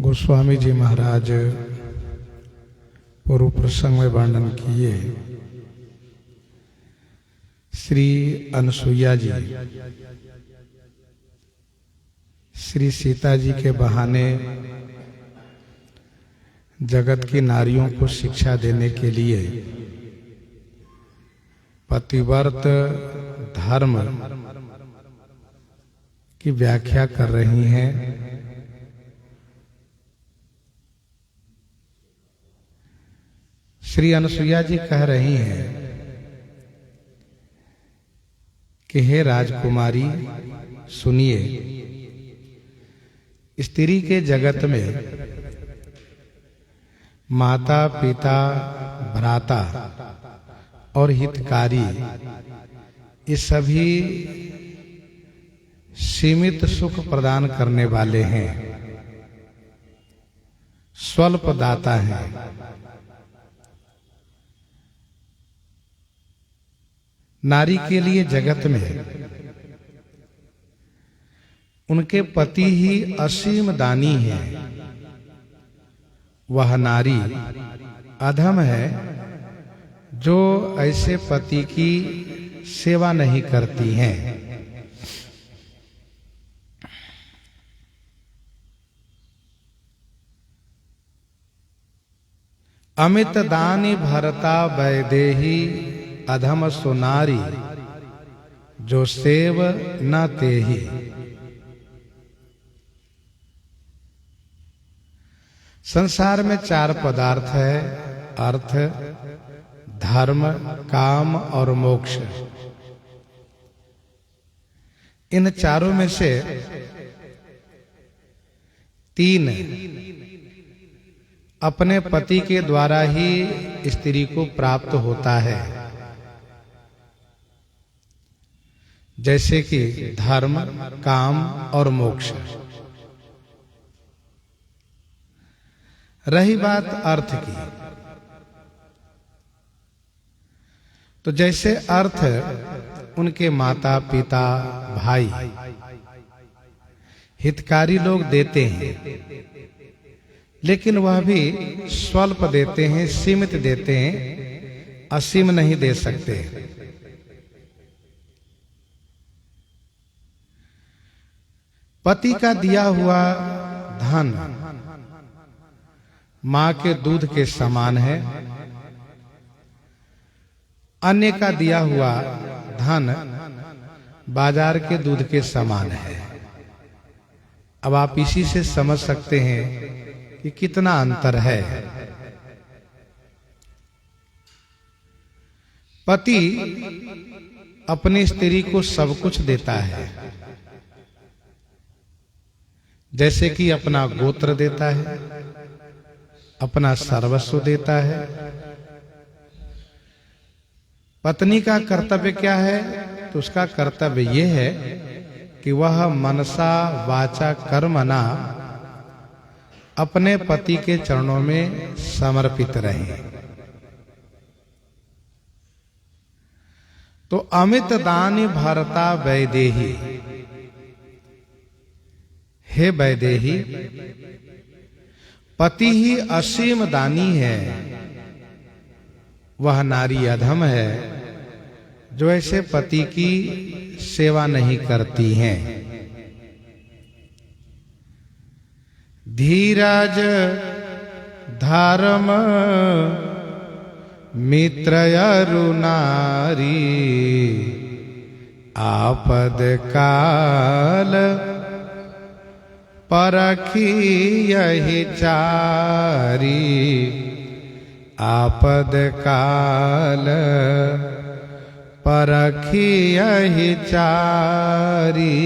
गोस्वामी जी महाराज पूर्व प्रसंग में वर्णन किए श्री अनसुईया जी श्री सीता जी के बहाने जगत की नारियों को शिक्षा देने के लिए पतिव्रत धर्म की व्याख्या कर रही हैं। श्री अनसुईया जी कह रही हैं कि हे राजकुमारी सुनिए, स्त्री के जगत में माता पिता भ्राता और हितकारी ये सभी सीमित सुख प्रदान करने वाले हैं, स्वल्प दाता हैं। नारी के लिए जगत में उनके पति ही असीम दानी है। वह नारी अधम है जो ऐसे पति की सेवा नहीं करती हैं। अमित दानी भरता वैदेही अधम सुनारी जो सेव न तेहि। संसार में चार पदार्थ है, अर्थ, धर्म, काम और मोक्ष। इन चारों में से तीन अपने पति के द्वारा ही स्त्री को प्राप्त होता है, जैसे कि धर्म, काम और मोक्ष। रही बात अर्थ की, तो जैसे अर्थ उनके माता पिता भाई हितकारी लोग देते हैं, लेकिन वह भी स्वल्प देते हैं, सीमित देते हैं, असीम नहीं दे सकते। पति का दिया हुआ धन मां के दूध के समान है, अन्य का दिया हुआ धन बाजार के दूध के समान है। अब आप इसी से समझ सकते हैं कि कितना अंतर है। पति अपनी स्त्री को सब कुछ देता है, जैसे कि अपना गोत्र देता है, अपना सर्वस्व देता है। पत्नी का कर्तव्य क्या है? तो उसका कर्तव्य यह है कि वह मनसा वाचा कर्मणा अपने पति के चरणों में समर्पित रहे। तो अमित दानी भरता वैदेही, हे वैदेही, पति ही असीम दानी है। वह नारी अधम है जो ऐसे पति की सेवा नहीं करती हैं। धीरज धर्म मित्र अरु नारी आपद काल परखी यही चारी। आपद काल परखी यही चारी।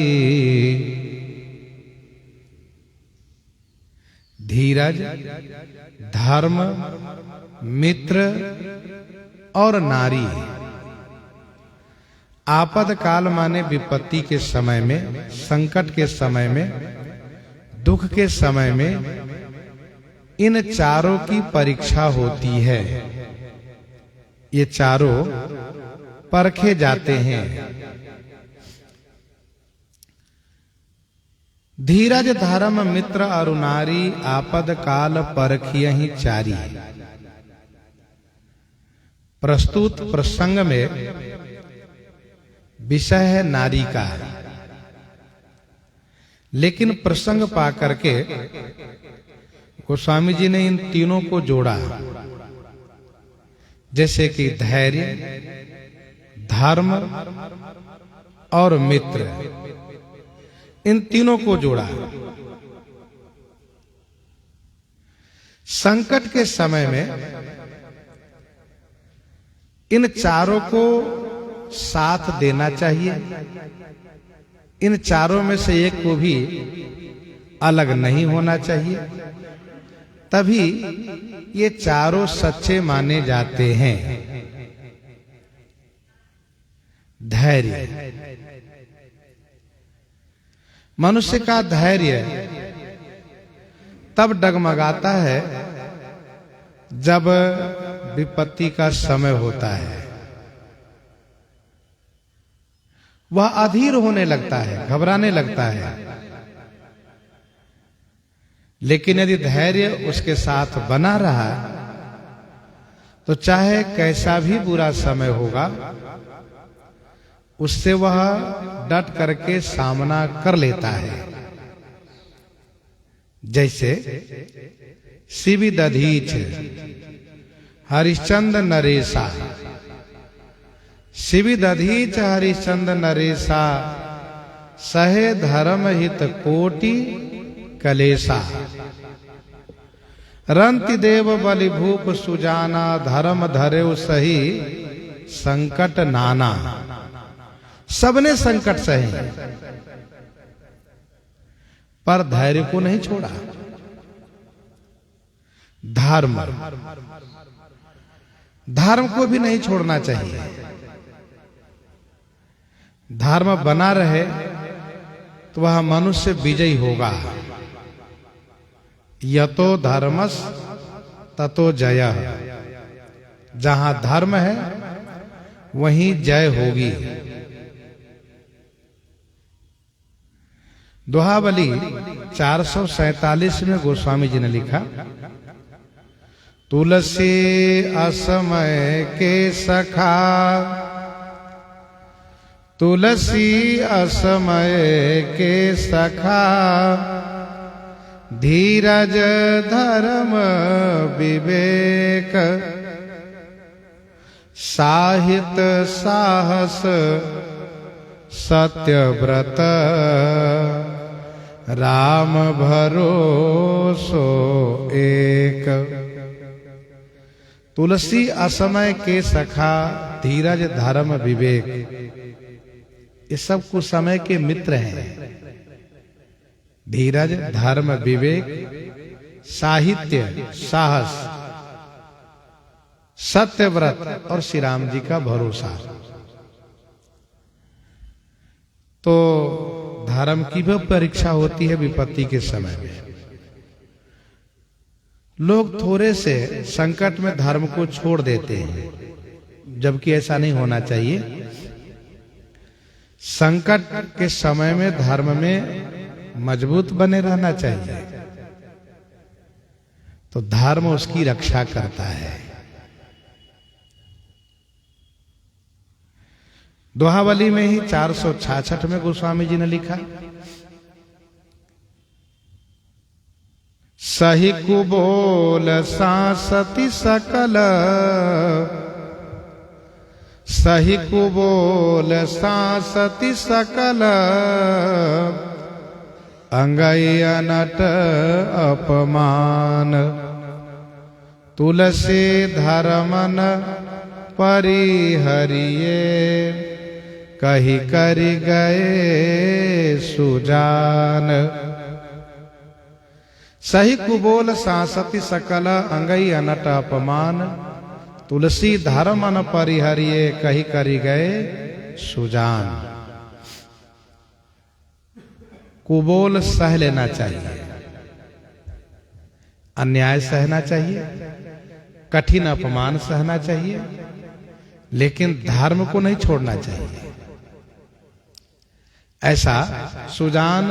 धीरज, धर्म, मित्र और नारी। आपद काल माने विपत्ति के समय में, संकट के समय में, दुख के समय में इन चारों की परीक्षा होती है। ये चारों परखे जाते हैं। धीरज धर्म मित्र अरु नारी आपद काल परखियहि चारी। प्रस्तुत प्रसंग में विषय है नारी का, लेकिन प्रसंग पा करके गोस्वामी जी ने इन तीनों को जोड़ा, जैसे कि धैर्य, धर्म और मित्र, इन तीनों को जोड़ा। संकट के समय में इन चारों को साथ देना चाहिए। इन चारों में से एक को भी अलग नहीं होना चाहिए, तभी ये चारों सच्चे माने जाते हैं। धैर्य, मनुष्य का धैर्य तब डगमगाता है जब विपत्ति का समय होता है। वह अधीर होने लगता है, घबराने लगता है। लेकिन यदि धैर्य उसके साथ बना रहा तो चाहे कैसा भी बुरा समय होगा, उससे वह डट करके सामना कर लेता है। जैसे शिवि दधीच हरिश्चंद्र नरेशा। शिवि दधीच हरिश्चंद्र नरेशा, सहे धर्म हित कोटि कलेशा। रंति देव बलि भूप सुजाना, धर्म धरेउ सही संकट नाना। सबने संकट सहे पर धैर्य को नहीं छोड़ा। धर्म को भी नहीं छोड़ना चाहिए। धर्म बना रहे तो वह मनुष्य विजयी होगा। यतो धर्मस् ततो जयः। जहां धर्म है वहीं जय होगी। दोहावली 447 में गोस्वामी जी ने लिखा, तुलसी असमय के सखा, तुलसी असमय के सखा, धीरज धर्म विवेक, साहित्य साहस सत्यव्रत, राम भरोसो एक। तुलसी असमय के सखा, धीरज धर्म विवेक, ये सब कुछ समय के मित्र हैं। धीरज धर्म विवेक, साहित्य साहस, सत्यव्रत और श्री राम जी का भरोसा। तो धर्म की भी परीक्षा होती है विपत्ति के समय में। लोग थोड़े से संकट में धर्म को छोड़ देते हैं, जबकि ऐसा नहीं होना चाहिए। संकट के समय में धर्म में मजबूत बने रहना चाहिए, तो धर्म उसकी रक्षा करता है। दोहावली में ही 466 में गोस्वामी जी ने लिखा, सही कुबोल सांसति सकल, सही कुबोल सांसति सकल, अंगई अनट अपमान, तुलसी धर्मन परिहरिये, कही करि गए सुजान। सही कुबोल सांसति सकल, अंगई अनट अपमान, तुलसी धर्मन परिहरिये, कही करि गए सुजान। कुबोल सह लेना चाहिए, अन्याय सहना चाहिए, कठिन अपमान सहना चाहिए, लेकिन धर्म को नहीं छोड़ना चाहिए। ऐसा सुजान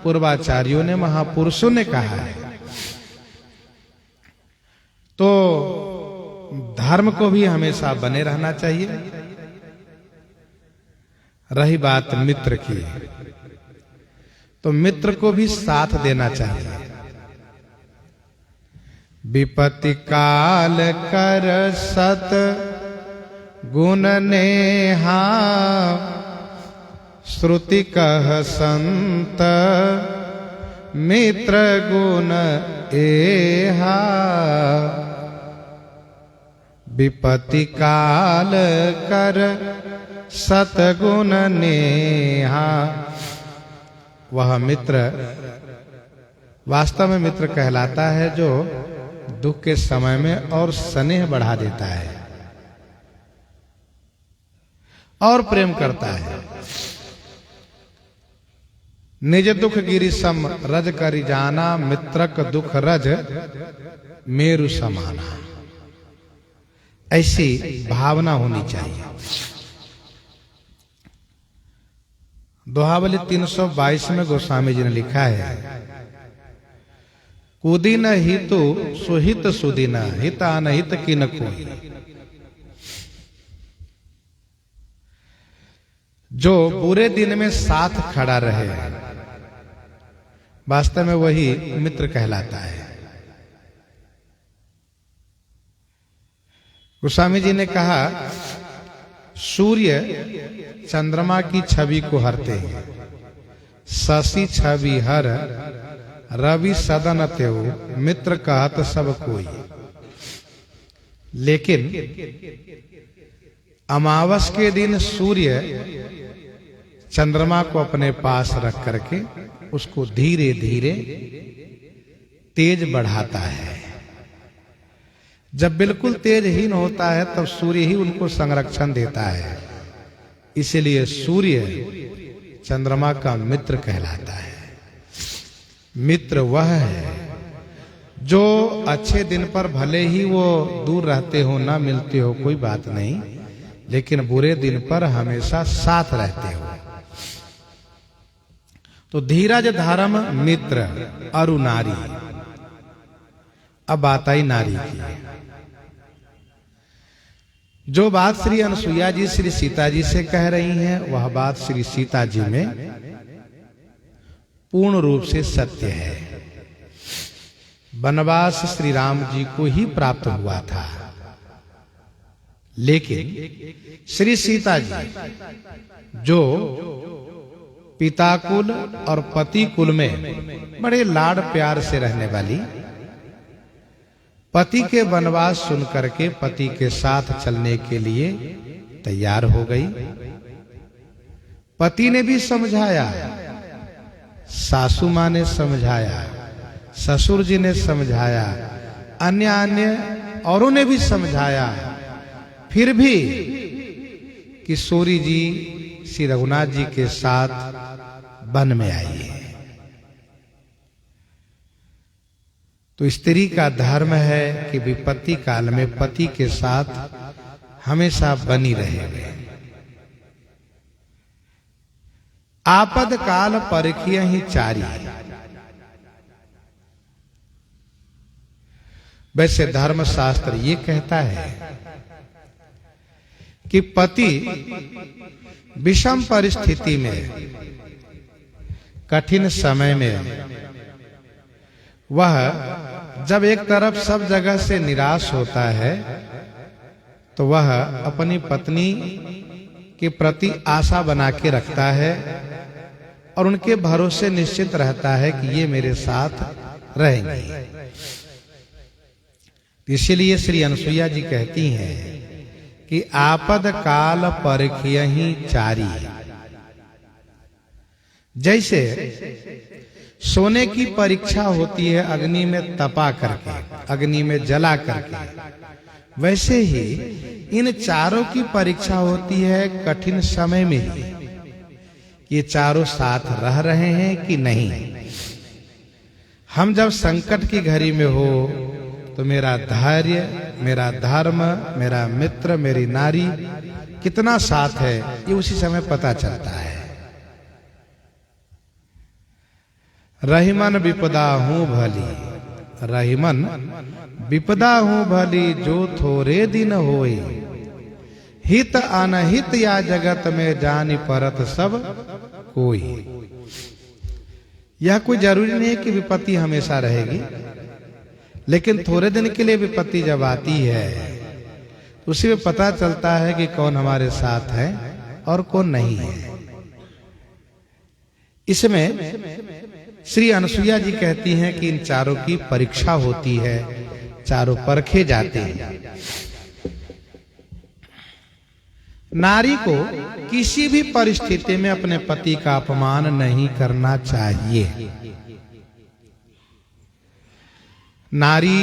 पूर्वाचार्यों ने, महापुरुषों ने कहा है। तो धर्म को भी हमेशा बने रहना चाहिए। रही बात मित्र की, तो मित्र को भी साथ देना चाहिए। विपत्ति काल कर सत गुण नेहा, श्रुति कह संत मित्र गुण एहा। विपत्ति काल कर सतगुण नेहा। वह मित्र वास्तव में मित्र कहलाता है जो दुख के समय में और स्नेह बढ़ा देता है और प्रेम करता है। निज दुख गिरि सम रज करि जाना, मित्रक दुख रज मेरु समाना। ऐसी भावना होनी चाहिए। दोहावली 322 में गोस्वामी जी ने लिखा है, कुदीन हितु सुहित सुदीन, हित अनहित की न कोई। जो बुरे दिन में साथ खड़ा रहे, वास्तव में वही मित्र कहलाता है। गोस्वामी जी ने कहा, सूर्य चंद्रमा की छवि को हरते हैं, शशि छवि हर रवि सदन तेऊ, मित्र कहत सब कोई। लेकिन अमावस के दिन सूर्य चंद्रमा को अपने पास रख करके उसको धीरे धीरे तेज बढ़ाता है। जब बिल्कुल तेजहीन होता है तब सूर्य ही उनको संरक्षण देता है। इसलिए सूर्य चंद्रमा का मित्र कहलाता है। मित्र वह है जो अच्छे दिन पर भले ही वो दूर रहते हो, ना मिलते हो, कोई बात नहीं, लेकिन बुरे दिन पर हमेशा साथ रहते हो। तो धीरज धर्म मित्र अरु नारी। अब बात आई नारी की। जो बात श्री अनसुईया जी श्री सीता जी से कह रही हैं, वह बात श्री सीता जी में पूर्ण रूप से सत्य है। वनवास श्री राम जी को ही प्राप्त हुआ था, लेकिन श्री सीता जी जो पिता कुल और पति कुल में बड़े लाड प्यार से रहने वाली, पति के वनवास सुन करके पति के साथ चलने के लिए तैयार हो गई। पति ने भी समझाया, सासू मां ने समझाया, ससुर जी ने समझाया, अन्य औरों ने भी समझाया, फिर भी किशोरी जी श्री रघुनाथ जी के साथ वन में आई है। तो स्त्री का धर्म है कि विपत्ति काल में पति के साथ हमेशा बनी रहे। आपद काल परखिय ही चारी। वैसे धर्म शास्त्र ये कहता है कि पति विषम परिस्थिति में, कठिन समय में, वह जब एक तरफ सब जगह से निराश होता है तो वह अपनी पत्नी के प्रति आशा बना के रखता है और उनके भरोसे निश्चित रहता है कि ये मेरे साथ रहेंगी। इसीलिए श्री अनसुईया जी कहती हैं कि आपद काल परखियहि चारी। जैसे सोने की परीक्षा होती है अग्नि में तपा करके, अग्नि में जला करके, वैसे ही इन चारों की परीक्षा होती है कठिन समय में ही। ये चारों साथ रह रहे हैं कि नहीं। हम जब संकट की घड़ी में हो तो मेरा धैर्य, मेरा धर्म, मेरा मित्र, मेरी नारी कितना साथ है, ये उसी समय पता चलता है। रहीमन विपदा हूँ भली, रहीमन विपदा हूँ भली, जो थोरे दिन होए, हित अनहित या जगत में जानी परत सब कोई। यह कोई जरूरी नहीं है कि विपत्ति हमेशा रहेगी, लेकिन थोड़े दिन के लिए विपत्ति जब आती है तो उसी में पता चलता है कि कौन हमारे साथ है और कौन नहीं है। इसमें श्री अनसुईया जी कहती हैं कि इन चारों की परीक्षा होती है, चारों परखे जाते हैं। नारी को किसी भी परिस्थिति में अपने पति का अपमान नहीं करना चाहिए। नारी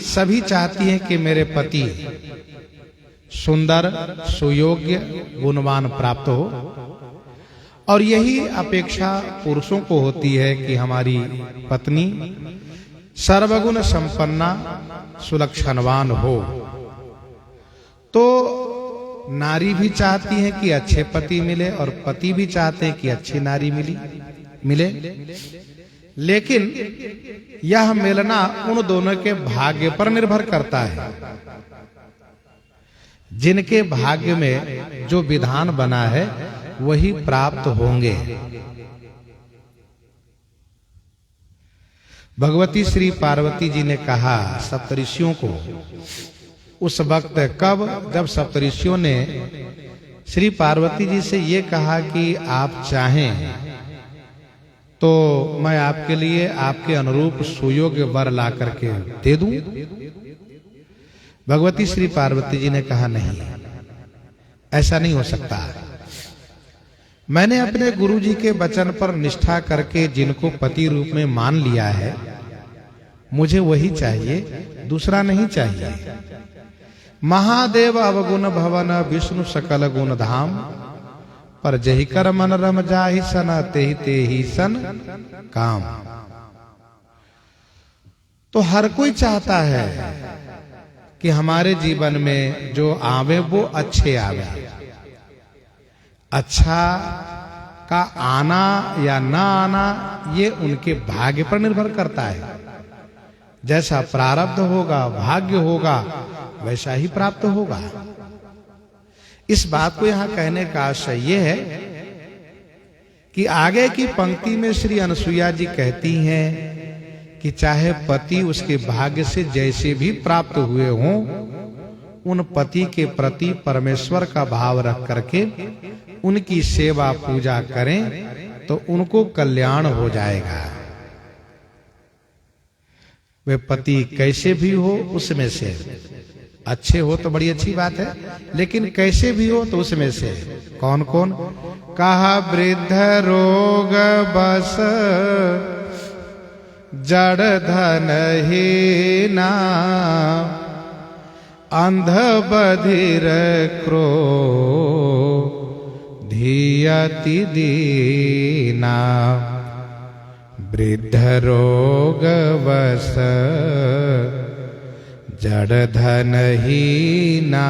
सभी चाहती है कि मेरे पति सुंदर, सुयोग्य, गुणवान प्राप्त हो, और यही अपेक्षा पुरुषों को होती है कि हमारी पत्नी सर्वगुण संपन्ना, सुलक्षणवान हो। तो नारी भी चाहती है कि अच्छे पति मिले और पति भी चाहते हैं कि अच्छी नारी मिले। लेकिन यह मिलना उन दोनों के भाग्य पर निर्भर करता है। जिनके भाग्य में जो विधान बना है वही प्राप्त होंगे। भगवती श्री पार्वती जी ने कहा सप्तऋषियों को, उस वक्त कब जब सप्तऋषियों ने श्री पार्वती जी से ये कहा कि आप चाहें तो मैं आपके लिए आपके अनुरूप सुयोग्य वर ला करके दे दूं। भगवती श्री पार्वती जी ने कहा नहीं, ऐसा नहीं हो सकता। मैंने अपने गुरु जी के वचन पर निष्ठा करके जिनको पति रूप में मान लिया है, मुझे वही चाहिए, दूसरा नहीं चाहिए। महादेव अवगुण भवन विष्णु सकल गुण धाम, पर जहि कर मन रम जाहि सन ते ही सन काम। तो हर कोई चाहता है कि हमारे जीवन में जो आवे वो अच्छे आवे। अच्छा का आना या ना आना ये उनके भाग्य पर निर्भर करता है। जैसा प्रारब्ध होगा, भाग्य होगा, वैसा ही प्राप्त होगा। इस बात को यहां कहने का आशय यह है कि आगे की पंक्ति में श्री अनसुईया जी कहती हैं कि चाहे पति उसके भाग्य से जैसे भी प्राप्त हुए हों, उन पति के प्रति परमेश्वर का भाव रख करके उनकी सेवा पूजा करें तो उनको कल्याण हो जाएगा। वे पति कैसे भी हो उसमें से, अच्छे हो तो बड़ी अच्छी बात है, लेकिन कैसे भी हो तो उसमें से कौन कौन। कहा वृद्ध रोग बस जड़ धन हीना, अंध बधिर क्रोधियति दीना। वृद्ध रोग बस जड़ धन हीना,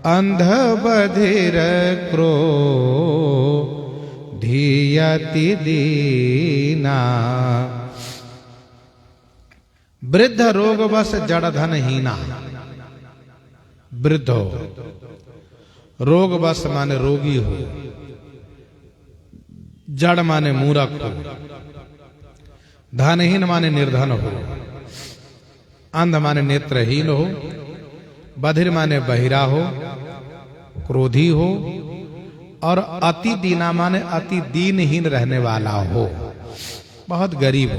अंध बधिर क्रोधियति दीना। वृद्ध रोग बस जड़ धन हीना। वृद्ध हो, रोग बस माने रोगी हो, जड़ माने मूर्ख हो, धनहीन माने निर्धन हो, अंध माने नेत्रहीन हो, बधिर माने बहिरा हो, क्रोधी हो, और अति दीना माने अति दीनहीन रहने वाला हो, बहुत गरीब हो।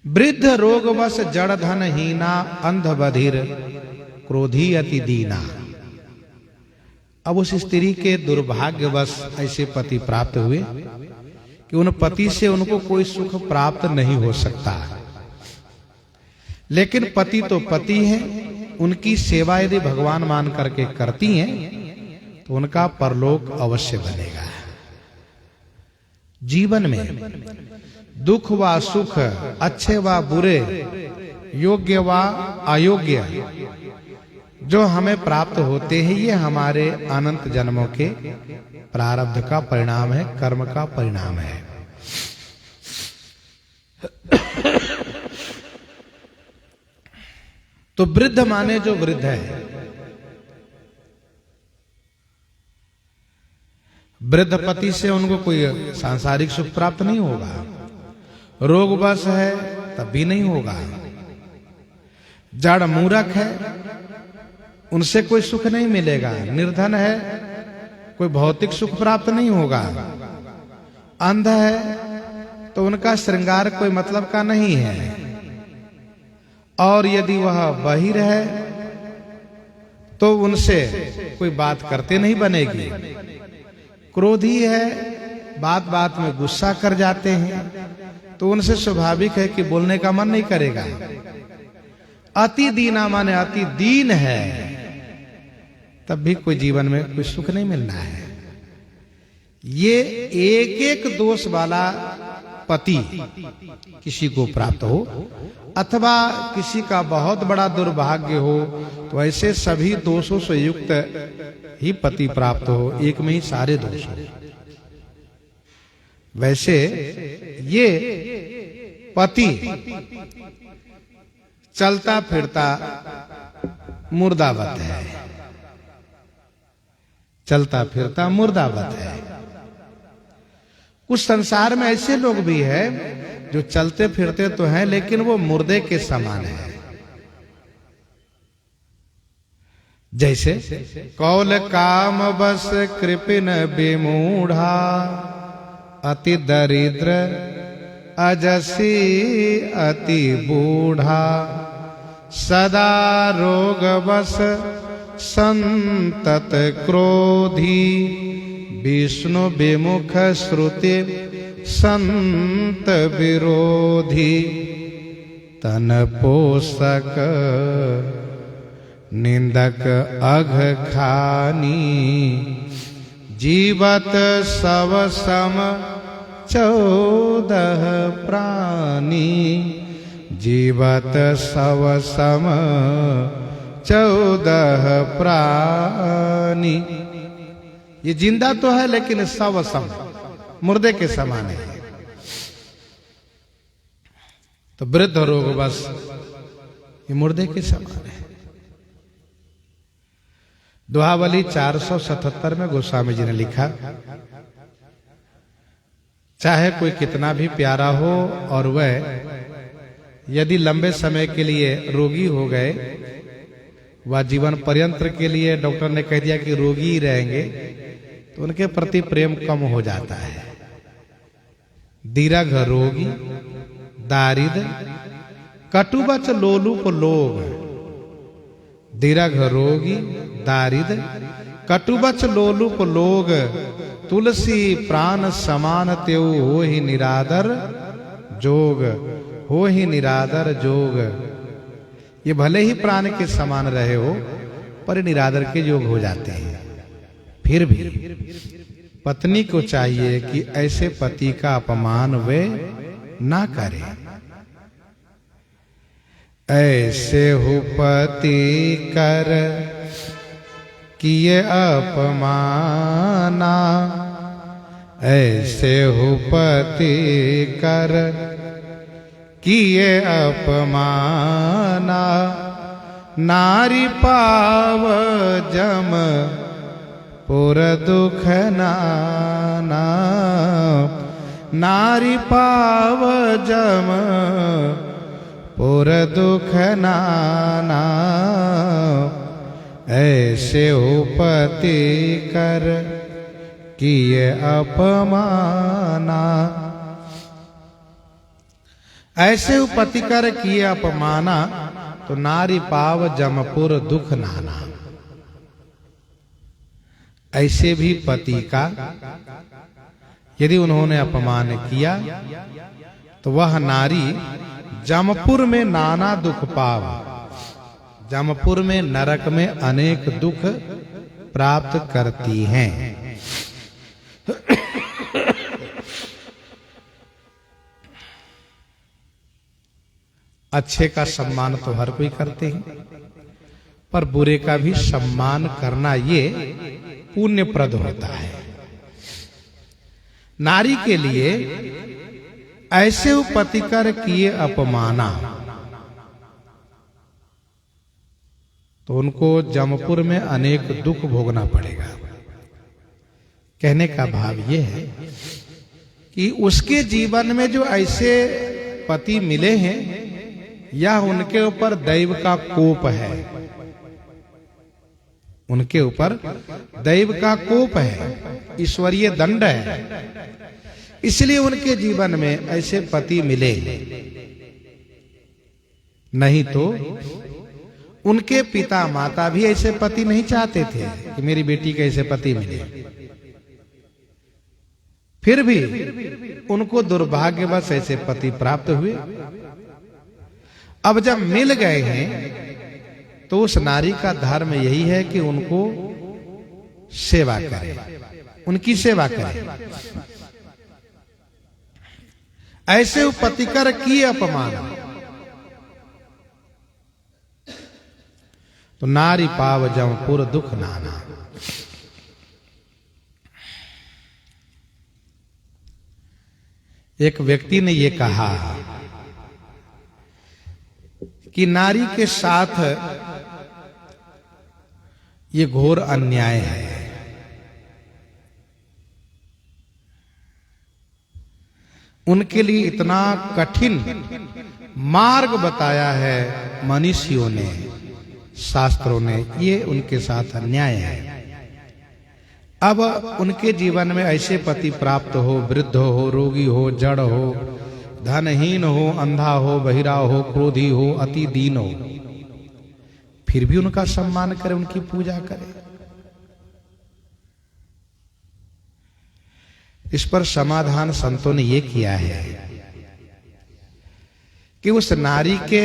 वृद्ध रोग बस जड़ धन हीना, अंध बधिर क्रोधी अति दीना। अब उस स्त्री के दुर्भाग्यवश ऐसे पति प्राप्त हुए कि उन पति से उनको कोई सुख प्राप्त नहीं हो सकता। लेकिन पति तो पति हैं, उनकी सेवा यदि भगवान मान करके करती हैं तो उनका परलोक अवश्य बनेगा। जीवन में दुख व सुख, अच्छे व बुरे, योग्य व अयोग्य, जो हमें प्राप्त होते हैं ये हमारे अनंत जन्मों के प्रारब्ध का परिणाम है, कर्म का परिणाम है। तो वृद्ध माने जो वृद्ध है, वृद्ध पति से उनको कोई सांसारिक सुख प्राप्त नहीं होगा, रोगवश है तब भी नहीं होगा, जड़ मूर्ख है उनसे कोई सुख नहीं मिलेगा, निर्धन है कोई भौतिक सुख प्राप्त नहीं होगा, अंध है तो उनका श्रृंगार कोई मतलब का नहीं है, और यदि वह बहिर है तो उनसे कोई बात करते नहीं बनेगी, क्रोधी है बात बात में गुस्सा कर जाते हैं तो उनसे स्वाभाविक है कि बोलने का मन नहीं करेगा, अति दीना माने अति दीन है तब भी कोई जीवन में कोई सुख नहीं मिलना है। ये एक एक दोष वाला पति किसी को प्राप्त हो अथवा किसी का बहुत बड़ा दुर्भाग्य हो तो ऐसे सभी दोषों से युक्त ही पति प्राप्त हो, एक में ही सारे दोष हो। वैसे ये पति चलता फिरता मुर्दावत है, चलता फिरता मुर्दावत है। कुछ संसार में ऐसे लोग भी हैं जो चलते फिरते तो हैं लेकिन वो मुर्दे के समान है। जैसे कौल काम बस कृपिन विमूढ़ा, अति दरिद्र अजसी अति बूढ़ा, सदा रोग बस संतत क्रोधी, विष्णु विमुख श्रुति संत विरोधी, तन पोषक निंदक अघ खानी, जीवत सव सम 14 प्राणी, जीवत सव सम 14 प्राणी। ये जिंदा तो है लेकिन सव सम मुर्दे के समान है। तो वृद्ध रोग बस ये मुर्दे के समान है। दोहावली 477 में गोस्वामी जी ने लिखा, चाहे कोई कितना भी प्यारा हो और वह यदि लंबे समय के लिए रोगी हो गए, वह जीवन पर्यंत के लिए डॉक्टर ने कह दिया कि रोगी ही रहेंगे, तो उनके प्रति प्रेम कम हो जाता है। दीर्घ रोगी दारिद्र कटुबच लोलुप लोग, दीर्घ रोगी दारिद्र कटुबच लोलुप लोग, तुलसी प्राण समान त्यों हो ही निरादर जोग, हो ही निरादर जोग। ये भले ही प्राण के समान रहे हो पर निरादर के योग हो जाते हैं। फिर भी पत्नी को चाहिए कि ऐसे पति का अपमान वे ना करे। ऐसे हो पति कर किए अपमाना, ऐसे हो पति कर किए अपमाना, नारी पाव जम पुर दुख नाना, नारी पाव जम पुर दुख नाना, ऐसे उपति कर किए अपमाना। ऐसे उपति कर किए अपमाना तो नारी पाव जमपुर दुख नाना। ऐसे भी पति का यदि उन्होंने अपमान किया तो वह नारी जमपुर में नाना दुख पाव, जमपुर में नरक में अनेक दुख प्राप्त करती हैं। अच्छे का सम्मान तो हर कोई करते हैं, पर बुरे का भी सम्मान करना ये पुण्यप्रद होता है। नारी के लिए ऐसे उपतिकर किए अपमाना, तो उनको जमपुर में अनेक दुख भोगना पड़ेगा। कहने का भाव ये है कि उसके जीवन में जो ऐसे पति मिले हैं, यह उनके ऊपर दैव का कोप है, उनके ऊपर दैव का कोप है, ईश्वरीय दंड है। इसलिए उनके जीवन में ऐसे पति मिले, नहीं तो उनके पिता माता भी ऐसे पति नहीं चाहते थे कि मेरी बेटी के ऐसे पति मिले। फिर भी उनको दुर्भाग्यवश ऐसे पति प्राप्त हुए। अब जब मिल गए हैं तो उस नारी का धर्म यही है कि उनको सेवा करे, उनकी सेवा करे। ऐसे उपतिकर किए अपमान, तो नारी पाव जमपुर दुख नाना। एक व्यक्ति ने ये कहा कि नारी के साथ ये घोर अन्याय है। उनके लिए इतना कठिन मार्ग बताया है मनीषियों ने, शास्त्रों ने, ये उनके साथ अन्याय है। अब उनके जीवन में ऐसे पति प्राप्त हो, वृद्ध हो, रोगी हो, जड़ हो, धनहीन हो, अंधा हो, बहिरा हो, क्रोधी हो, अति दीन हो, फिर भी उनका सम्मान करे, उनकी पूजा करे। इस पर समाधान संतों ने ये किया है कि उस नारी के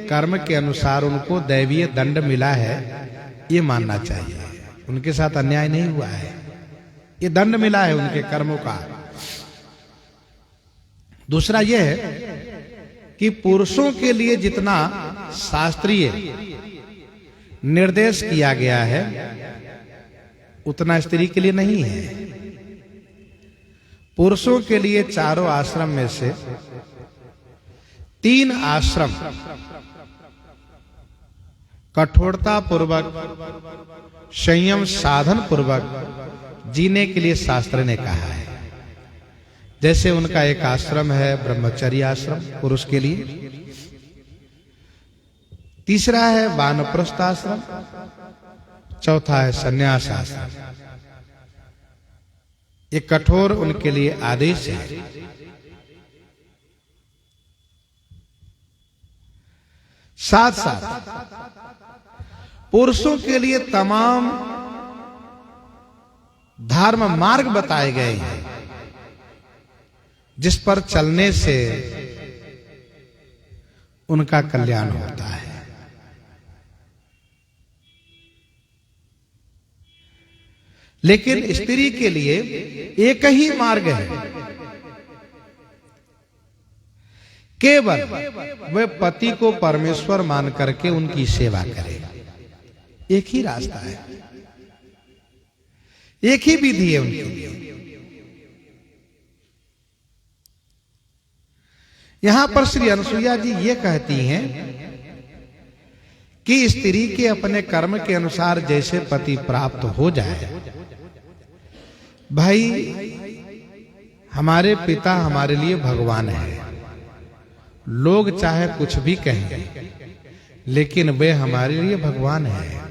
कर्म के अनुसार उनको दैवीय दंड मिला है, ये मानना चाहिए। उनके साथ अन्याय नहीं हुआ है, ये दंड मिला है उनके कर्मों का। दूसरा यह है कि पुरुषों के लिए जितना शास्त्रीय निर्देश किया गया है उतना स्त्री के लिए नहीं है। पुरुषों के लिए चारों आश्रम में से 3 आश्रम कठोरता पूर्वक, संयम साधन पूर्वक जीने के लिए शास्त्र ने कहा है। जैसे उनका एक आश्रम है ब्रह्मचर्य आश्रम पुरुष के लिए, तीसरा है वानप्रस्थ आश्रम, चौथा है संन्यास आश्रम। ये कठोर उनके लिए आदेश है। साथ साथ पुरुषों के लिए तमाम धर्म मार्ग बताए गए हैं जिस पर चलने से उनका कल्याण होता है। लेकिन स्त्री के लिए एक ही मार्ग है, केवल वह पति को परमेश्वर मान करके उनकी सेवा करे। एक ही रास्ता है, एक ही विधि है उनके लिए। यहां पर श्री अनुसुईया जी ये कहती हैं कि स्त्री के अपने कर्म के अनुसार जैसे पति प्राप्त हो जाए, भाई हमारे पिता हमारे लिए भगवान है। लोग चाहे कुछ भी कहें, लेकिन वे हमारे लिए भगवान है।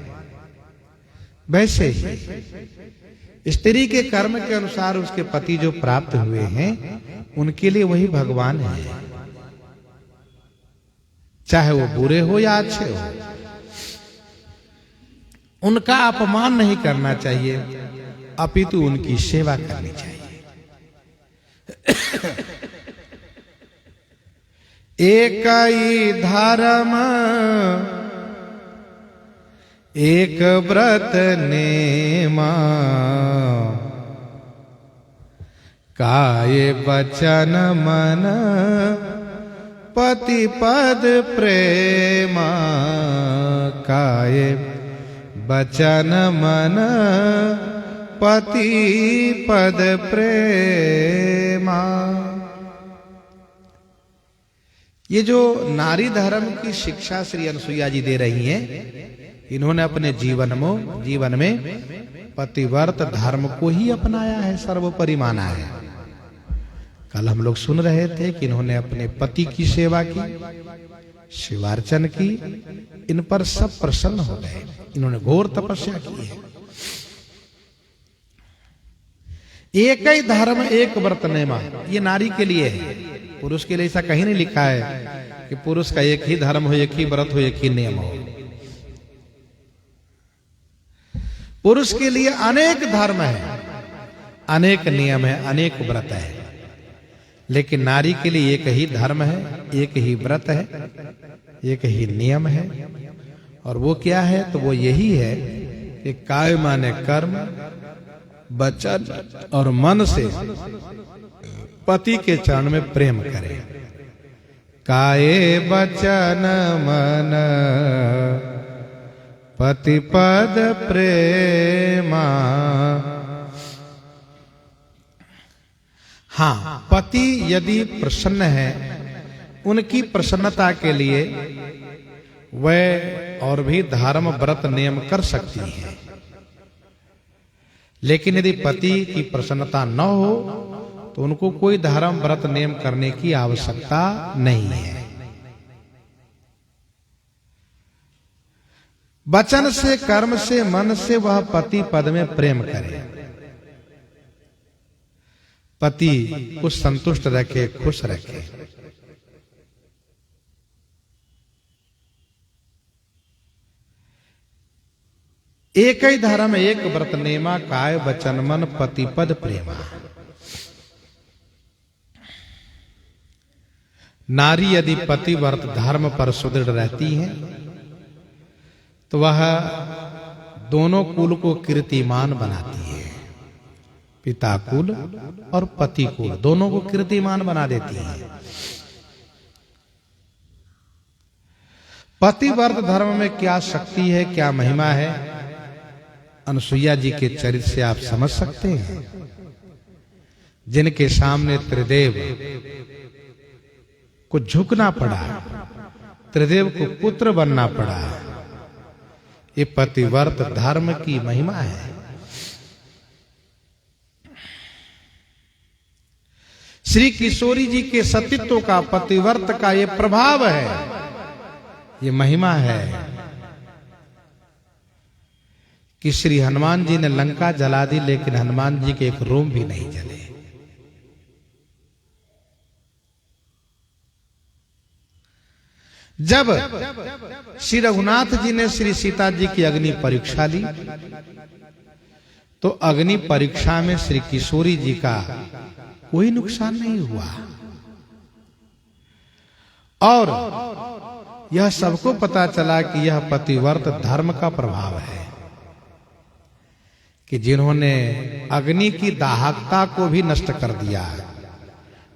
वैसे ही स्त्री के कर्म के अनुसार उसके पति जो प्राप्त हुए हैं उनके लिए वही भगवान है, चाहे वो बुरे हो या अच्छे हो। उनका अपमान नहीं करना चाहिए, अपितु उनकी सेवा करनी चाहिए। एक ही धर्म एक व्रत नेमा, काय वचन मन पति पद प्रेम काये बचन मन पति पद प्रेमा। ये जो नारी धर्म की शिक्षा श्री अनसुईया जी दे रही हैं, इन्होंने अपने जीवन में पतिव्रत धर्म को ही अपनाया है, सर्वोपरि माना है। कल हम लोग सुन रहे थे कि इन्होंने अपने पति की सेवा की, शिवार्चन की, इन पर सब प्रसन्न हो गए। इन्होंने घोर तपस्या की है। एक ही धर्म एक व्रत नेमा, ये नारी के लिए है, पुरुष के लिए ऐसा कहीं नहीं लिखा है कि पुरुष का एक ही धर्म हो, एक ही व्रत हो, एक ही नियम हो। पुरुष के लिए अनेक धर्म है, अनेक नियम है, अनेक व्रत है, लेकिन नारी के लिए एक ही धर्म है, एक ही व्रत है, एक ही नियम है। और वो क्या है? तो वो यही है कि काय माने कर्म, वचन और मन से पति के चरण में प्रेम करे। काये वचन मन पति पद प्रेमा। हाँ, पति यदि प्रसन्न है, उनकी प्रसन्नता के लिए वह और भी धर्म व्रत नियम कर सकती है। लेकिन यदि पति की प्रसन्नता न हो तो उनको कोई धर्म व्रत नियम करने की आवश्यकता नहीं है। वचन से, कर्म से, मन से वह पति पद में प्रेम करे, पति को संतुष्ट रखे, खुश रखे। एक ही धर्म एक व्रत नेमा, काय वचन मन पति पद प्रेमा। नारी यदि पति व्रत धर्म पर सुदृढ़ रहती है तो वह दोनों कुल को कीर्तिमान बनाती है। पिता कुल और पति कुल दोनों को कीर्तिमान बना देती है। पतिव्रत धर्म में क्या शक्ति है, क्या महिमा है, अनसुईया जी के चरित्र से आप समझ सकते हैं। जिनके सामने त्रिदेव को झुकना पड़ा, त्रिदेव को पुत्र बनना पड़ा, ये पतिव्रत धर्म की महिमा है। श्री किशोरी जी के सतीत्व का, पतिव्रत का ये प्रभाव है, ये महिमा है कि श्री हनुमान जी ने लंका जला दी, लेकिन हनुमान जी के एक रोम भी नहीं जले। जब श्री रघुनाथ जी ने श्री सीता जी की अग्नि परीक्षा ली तो अग्नि परीक्षा में श्री किशोरी जी का कोई नुकसान नहीं हुआ। और यह सबको पता चला कि यह पतिव्रत धर्म का प्रभाव है कि जिन्होंने अग्नि की दाहकता को भी नष्ट कर दिया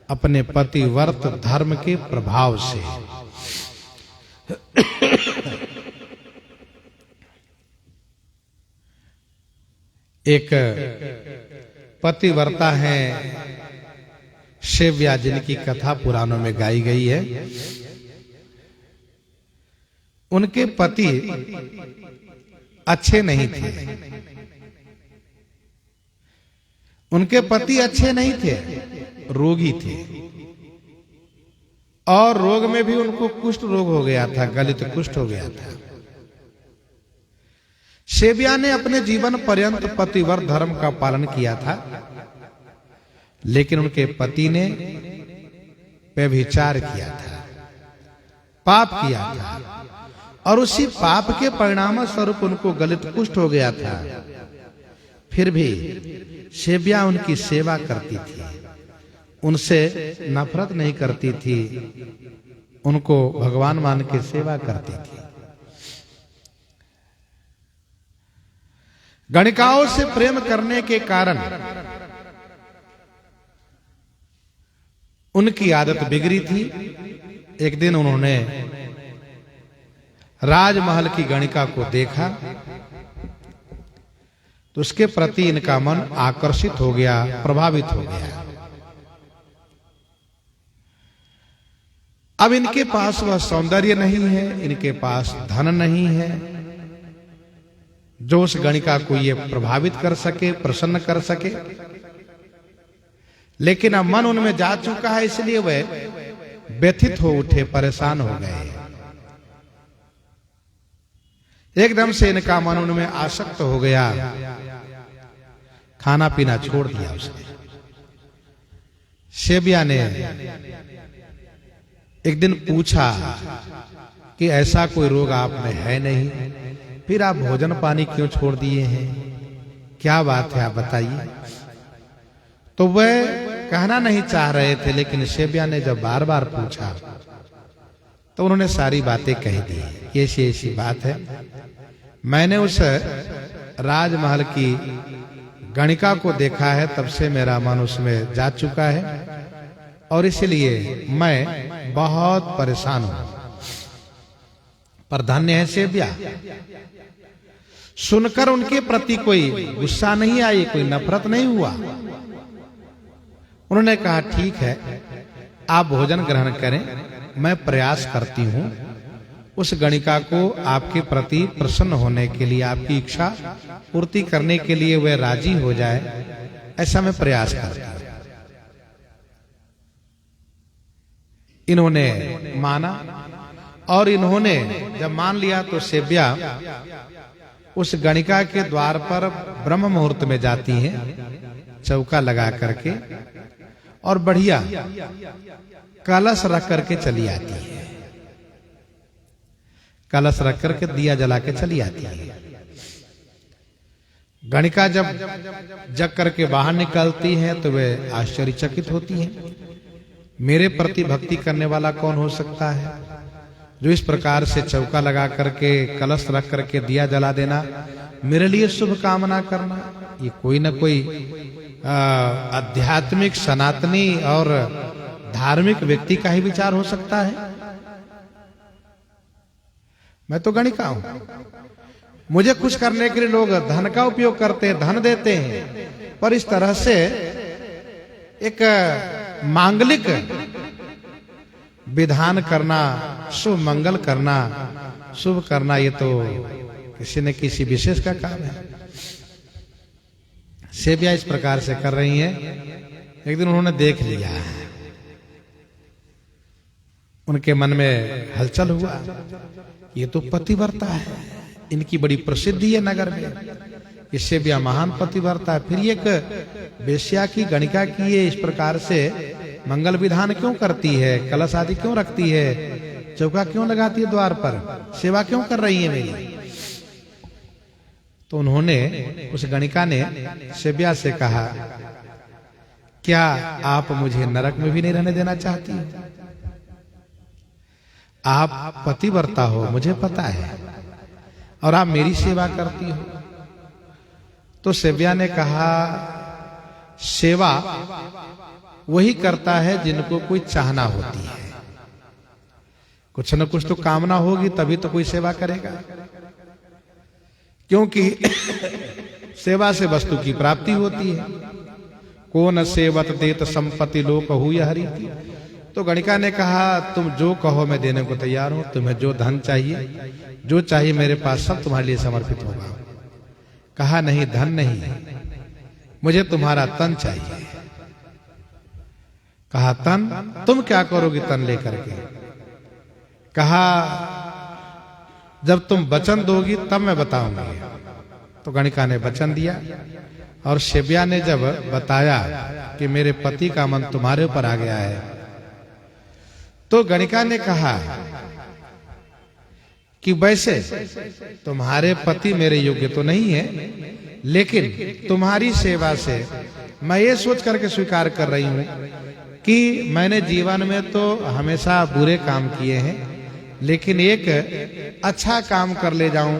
अपने पतिव्रत धर्म के प्रभाव से। एक पतिव्रता है शिव्या, जिनकी कथा पुराणों में गाई गई है। उनके पति अच्छे नहीं थे, उनके पति अच्छे नहीं थे, रोगी थे, और रोग में भी उनको कुष्ठ रोग हो गया था, गलित कुष्ठ हो गया था। शिव्या ने अपने जीवन पर्यंत पतिव्रत धर्म का पालन किया था, लेकिन उनके पति ने व्यभिचार किया था, पाप किया था, और उसी पाप के परिणाम स्वरूप उनको गलित कुष्ठ हो गया था। फिर भी शिव्या उनकी सेवा करती थी, उनसे नफरत नहीं करती थी, उनको भगवान मान के सेवा करती थी। गणिकाओं से प्रेम करने के कारण उनकी आदत बिगड़ी थी, एक दिन उन्होंने राजमहल की गणिका को देखा तो उसके प्रति इनका मन आकर्षित हो गया, प्रभावित हो गया। अब इनके पास वह सौंदर्य नहीं है, इनके पास धन नहीं है जो उस गणिका को ये प्रभावित कर सके, प्रसन्न कर सके। लेकिन अब मन उनमें जा चुका है, इसलिए वे व्यथित हो उठे, परेशान हो गए। एकदम से इनका मन उनमें आसक्त हो गया, खाना पीना छोड़ दिया उसने। सेबिया ने एक दिन पूछा कि ऐसा कोई रोग आप में है नहीं, फिर आप भोजन पानी क्यों छोड़ दिए हैं, क्या बात है आप बताइए। तो वह कहना नहीं चाह रहे थे, लेकिन सेबिया ने जब बार बार पूछा तो उन्होंने सारी बातें कह दी। ऐसी ऐसी बात है, मैंने उस राजमहल की गणिका को देखा है, तब से मेरा मन उसमें जा चुका है और इसलिए मैं बहुत परेशान हूं। पर धन्य है सेबिया, सुनकर उनके प्रति कोई गुस्सा नहीं आई, कोई नफरत नहीं हुआ। उन्होंने कहा ठीक है, आप भोजन ग्रहण करें, मैं प्रयास करती हूं उस गणिका को आपके प्रति प्रसन्न होने के लिए, आपकी इच्छा पूर्ति करने के लिए वह राजी हो जाए, ऐसा मैं प्रयास करती हूं। इन्होंने माना और इन्होंने जब मान लिया तो सेबिया उस गणिका के द्वार पर ब्रह्म मुहूर्त में जाती हैं, चौका लगा करके, और बढ़िया कलश रख करके चली आती है। कलश रख करके दिया जला के चली आती है। गणिका जब जग करके बाहर निकलती है तो वे आश्चर्यचकित होती हैं। मेरे प्रति भक्ति करने वाला कौन हो सकता है जो इस प्रकार से चौका लगा करके, कलश रख करके दिया जला देना, मेरे लिए शुभ कामना करना, ये कोई न कोई आध्यात्मिक, सनातनी और धार्मिक व्यक्ति का ही विचार हो सकता है। मैं तो गणिका हूं, मुझे कुछ करने के लिए लोग धन का उपयोग करते हैं, धन देते हैं, पर इस तरह से एक मांगलिक विधान करना, शुभ मंगल करना, शुभ करना, ये तो किसी न किसी विशेष का काम है। सेबिया इस प्रकार से कर रही हैं। एक दिन उन्होंने देख लिया, उनके मन में हलचल हुआ, ये तो पतिव्रता है, इनकी बड़ी प्रसिद्धि है नगर में, इससे भी महान पतिव्रता है, फिर एक वेश्या की, गणिका की ये इस प्रकार से मंगल विधान क्यों करती है, कलश आदि क्यों रखती है, चौका क्यों लगाती है द्वार पर, सेवा क्यों कर रही है मेरी। तो उन्होंने, उस गणिका ने सेबिया से कहा, क्या आप मुझे नरक में भी नहीं रहने देना चाहती? आप पतिव्रता हो, मुझे पता है, और आप मेरी सेवा करती हो। तो सेबिया ने कहा, सेवा वही करता है जिनको कोई चाहना होती है, कुछ न कुछ तो कामना होगी तभी तो कोई सेवा करेगा, क्योंकि सेवा से वस्तु की प्राप्ति होती है। कौन सेवत देत संपत्ति लोक हुई हरीति। तो गणिका ने कहा, तुम जो कहो मैं देने को तैयार हूं, तुम्हें जो धन चाहिए, जो चाहिए मेरे पास, सब तुम्हारे लिए समर्पित होगा। कहा, नहीं, धन नहीं, मुझे तुम्हारा तन चाहिए। कहा, तन? तुम क्या करोगी तन लेकर के? कहा, जब तुम वचन दोगी तब मैं बताऊंगी। तो गणिका ने वचन दिया, और सेबिया ने जब बताया कि मेरे पति का मन तुम्हारे ऊपर आ गया है, तो गणिका ने कहा कि वैसे तुम्हारे पति मेरे योग्य तो नहीं है, लेकिन तुम्हारी सेवा से मैं ये सोच करके स्वीकार कर रही हूं कि मैंने जीवन में तो हमेशा बुरे काम किए हैं, लेकिन एक अच्छा काम कर ले जाऊं,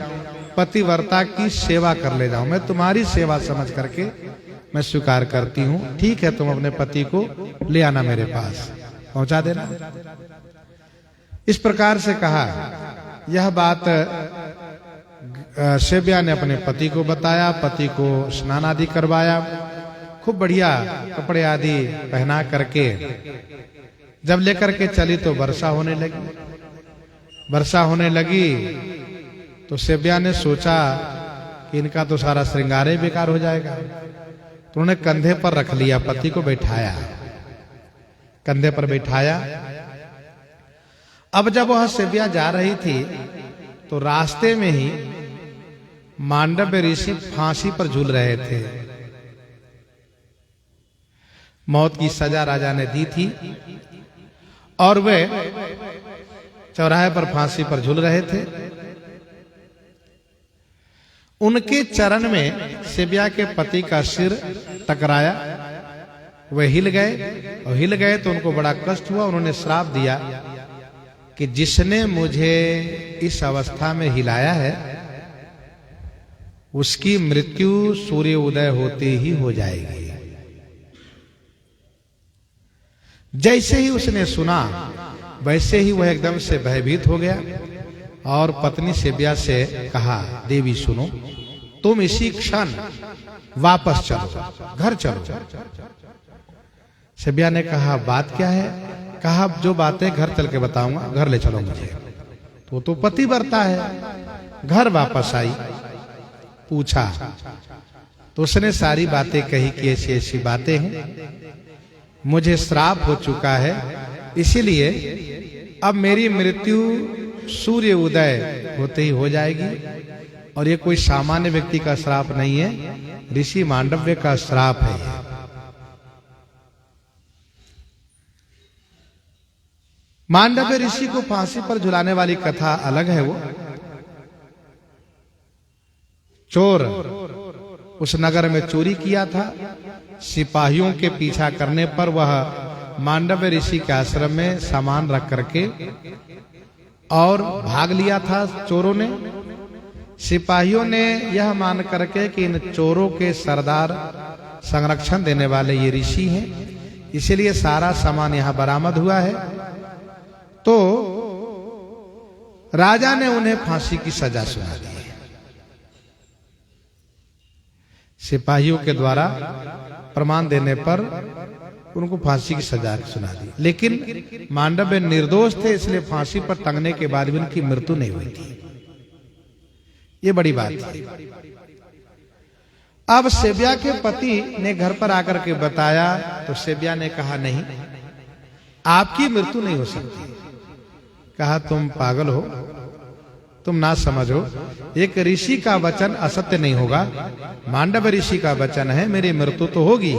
पतिव्रता की सेवा कर ले जाऊं। मैं तुम्हारी सेवा समझ करके मैं स्वीकार करती हूं। ठीक है, तुम अपने पति को ले आना, मेरे पास पहुंचा देना। इस प्रकार से कहा। यह बात सेव्या ने अपने पति को बताया, पति को स्नान आदि करवाया, खूब बढ़िया कपड़े आदि पहना करके जब लेकर के चली तो वर्षा होने लगी। वर्षा होने लगी तो सेव्या ने सोचा कि इनका तो सारा श्रृंगार ही बेकार हो जाएगा, तो उन्होंने कंधे पर रख लिया, पति को बैठाया, कंधे पर बैठाया। अब जब वह सेव्या जा रही थी तो रास्ते में ही मांडव्य ऋषि फांसी पर झूल रहे थे। मौत की सजा राजा ने दी थी और वे चौराहे पर फांसी पर झूल रहे थे। उनके चरण में सेव्या के पति का सिर टकराया, वे हिल गए और हिल गए तो उनको बड़ा कष्ट हुआ। उन्होंने श्राप दिया कि जिसने मुझे इस अवस्था में हिलाया है उसकी मृत्यु सूर्य उदय होते ही हो जाएगी। जैसे ही उसने सुना वैसे ही वह एकदम से भयभीत हो गया और पत्नी सेव्या से कहा, देवी सुनो, तुम इसी क्षण वापस चलो, घर चलो। सेव्या ने कहा, बात क्या है? कहा, जो बातें घर चल के बताऊंगा, घर ले चलो मुझे। तो पति बरता है। घर वापस आई, पूछा तो उसने सारी बातें कही कि ऐसी ऐसी बातें हैं, मुझे श्राप हो चुका है, इसीलिए अब मेरी मृत्यु सूर्य उदय होते ही हो जाएगी और ये कोई सामान्य व्यक्ति का श्राप नहीं है, ऋषि मांडव्य का श्राप है। मांडव्य ऋषि को फांसी पर झुलाने वाली कथा अलग है। वो चोर उस नगर में चोरी किया था, सिपाहियों के पीछा करने पर वह मांडव्य ऋषि के आश्रम में सामान रख करके और भाग लिया था चोरों ने। सिपाहियों ने यह मान करके कि इन चोरों के सरदार संरक्षण देने वाले ये ऋषि हैं, इसलिए सारा सामान यहां बरामद हुआ है। तो राजा ने उन्हें फांसी की सजा सुना दी। सिपाहियों के द्वारा प्रमाण देने पर उनको फांसी की सजा सुना दी, लेकिन मांडव्य निर्दोष थे, इसलिए फांसी पर टंगने के बाद भी उनकी मृत्यु नहीं हुई थी। ये बड़ी बात है। अब सेव्या के पति ने घर पर आकर के बताया तो सेव्या ने कहा, नहीं, आपकी मृत्यु नहीं हो सकती। कहा, तुम पागल हो, तुम ना समझो, एक ऋषि का वचन असत्य नहीं होगा। मांडव्य ऋषि का वचन है, मेरी मृत्यु तो होगी।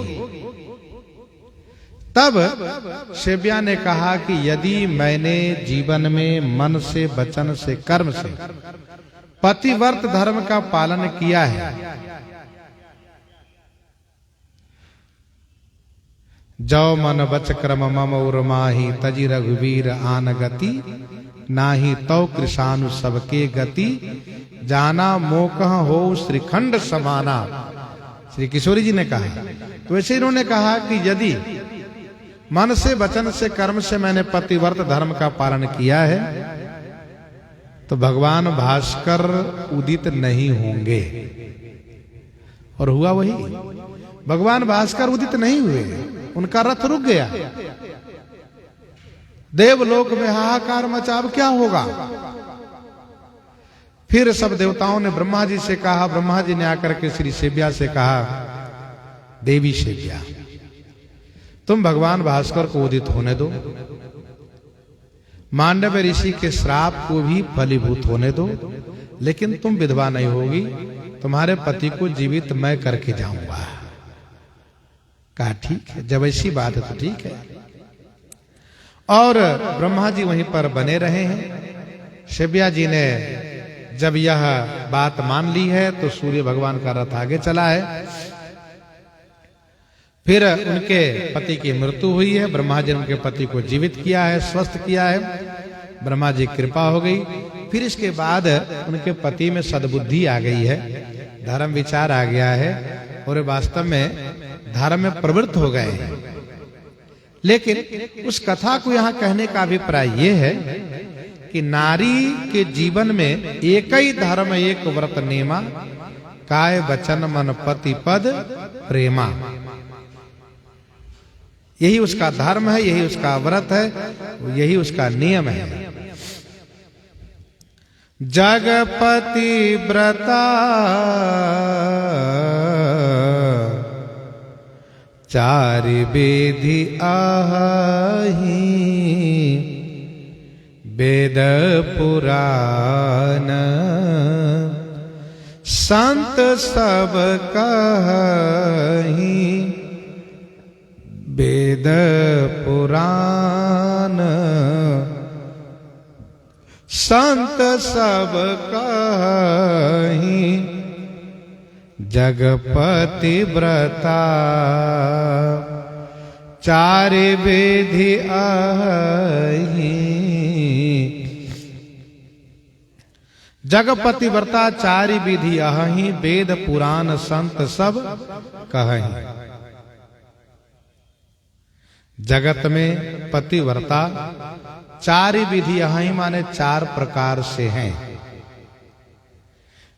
तब सेव्या ने कहा कि यदि मैंने जीवन में मन से, वचन से, कर्म से पतिव्रत धर्म का पालन किया है, जो मन वच क्रम मम उर्माही तजि रघुवीर आन गति, नाही तौ कृषानु सबके गति, जाना मोकह हो श्रीखंड समाना। श्री किशोरी जी ने कहा। तो ऐसे इन्होंने कहा कि यदि मन से, वचन से, कर्म से मैंने पतिव्रत धर्म का पालन किया है तो भगवान भास्कर उदित नहीं होंगे। और हुआ वही, भगवान भास्कर उदित नहीं हुए, उनका रथ रुक गया। देवलोक में हाहाकार मचा, अब क्या होगा? फिर सब देवताओं ने ब्रह्मा जी से कहा, ब्रह्मा जी ने आकर के श्री सेव्या से कहा, देवी सेव्या, तुम भगवान भास्कर को उदित होने दो, मांडव्य ऋषि के श्राप को भी फलीभूत होने दो, लेकिन तुम विधवा नहीं होगी, तुम्हारे पति को जीवित मैं करके जाऊंगा। कहा, ठीक है, जब ऐसी बात है तो ठीक है। और ब्रह्मा जी वहीं पर बने रहे हैं। सेव्या जी ने जब यह बात मान ली है तो सूर्य भगवान का रथ आगे चला है। फिर उनके पति की मृत्यु हुई है, ब्रह्मा जी ने उनके पति को जीवित किया है, स्वस्थ किया है, ब्रह्मा जी की कृपा हो गई। फिर इसके बाद उनके पति में सद्बुद्धि आ गई है, धर्म विचार आ गया है और वास्तव में धर्म में प्रवृत्त हो गए हैं। लेकिन उस कथा को यहाँ कहने का अभिप्राय ये है कि नारी के जीवन में एक ही धर्म एक व्रत नेमा, काय वचन मन पति पद प्रेमा। यही उसका धर्म है, यही उसका व्रत है, यही उसका नियम है। जगपति व्रता चारि विधि आही, वेद पुराण संत सब कही, वेद पुराण संत सब कही, जगपति व्रता चारि विधि आही। जगपति व्रता चारि विधि आही, वेद पुराण संत सब कही। जगत में पतिव्रता चारि विधि आही माने चार प्रकार से हैं।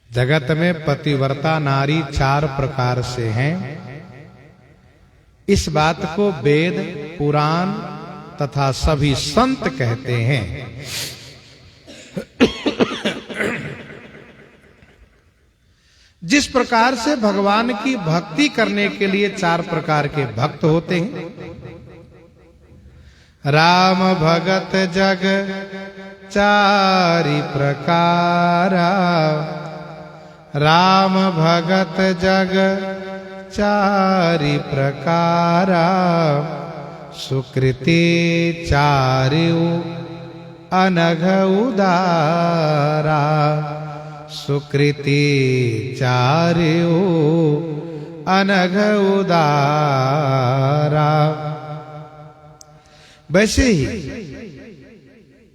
जगत में पतिव्रता नारी चार प्रकार से हैं। इस बात को वेद पुराण तथा सभी संत कहते हैं। जिस प्रकार से भगवान की भक्ति करने के लिए चार प्रकार के भक्त होते हैं, राम भगत जग चारि प्रकारा, राम भगत जग चारि प्रकारा, सुकृति चारिउ अनघ उदारा, सुकृति चारिउ अनघ उदारा। वैसे ही